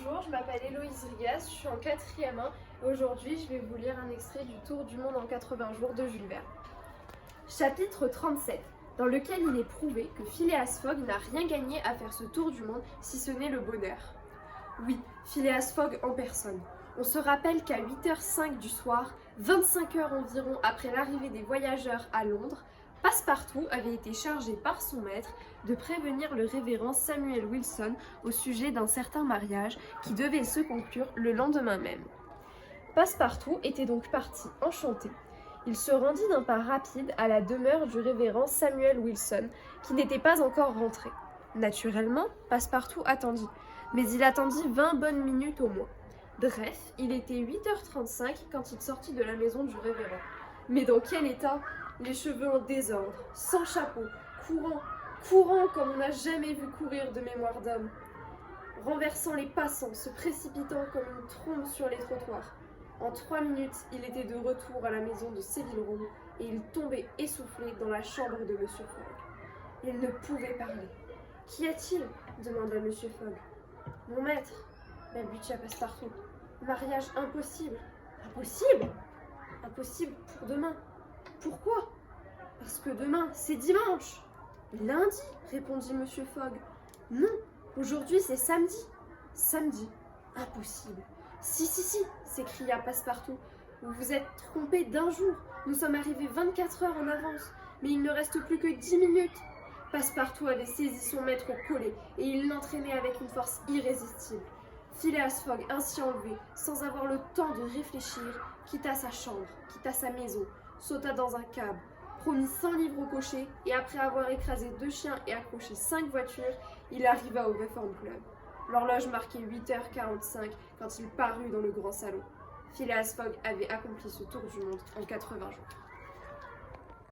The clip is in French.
Bonjour, je m'appelle Héloïse Rigas, je suis en 4e 1 et aujourd'hui je vais vous lire un extrait du Tour du monde en 80 jours de Jules Verne. Chapitre 37, dans lequel il est prouvé que Phileas Fogg n'a rien gagné à faire ce tour du monde si ce n'est le bonheur. Oui, Phileas Fogg en personne. On se rappelle qu'à 8h05 du soir, 25 heures environ après l'arrivée des voyageurs à Londres, Passepartout avait été chargé par son maître de prévenir le révérend Samuel Wilson au sujet d'un certain mariage qui devait se conclure le lendemain même. Passepartout était donc parti enchanté. Il se rendit d'un pas rapide à la demeure du révérend Samuel Wilson, qui n'était pas encore rentré. Naturellement, Passepartout attendit, mais il attendit 20 bonnes minutes au moins. Bref, il était 8h35 quand il sortit de la maison du révérend. Mais dans quel état? Les cheveux en désordre, sans chapeau, courant comme on n'a jamais vu courir de mémoire d'homme, renversant les passants, se précipitant comme une trombe sur les trottoirs. En 3 minutes, il était de retour à la maison de Savile Row et il tombait essoufflé dans la chambre de M. Fogg. Il ne pouvait parler. « Qu'y a-t-il » demanda M. Fogg. « Mon maître, balbutia Passepartout. Mariage impossible. Impossible? Impossible pour demain. Pourquoi? Parce que demain, c'est dimanche. Lundi, répondit M. Fogg. Non, aujourd'hui c'est samedi. Samedi. Impossible. Si, s'écria Passepartout. Vous vous êtes trompé d'un jour. Nous sommes arrivés 24 heures en avance, mais il ne reste plus que 10 minutes. Passepartout avait saisi son maître au collet et il l'entraînait avec une force irrésistible. Phileas Fogg, ainsi enlevé, sans avoir le temps de réfléchir, quitta sa chambre, quitta sa maison, sauta dans un cab, promit 100 livres au cocher et après avoir écrasé 2 chiens et accroché 5 voitures, il arriva au Reform Club. L'horloge marquait 8h45 quand il parut dans le grand salon. Phileas Fogg avait accompli ce tour du monde en 80 jours.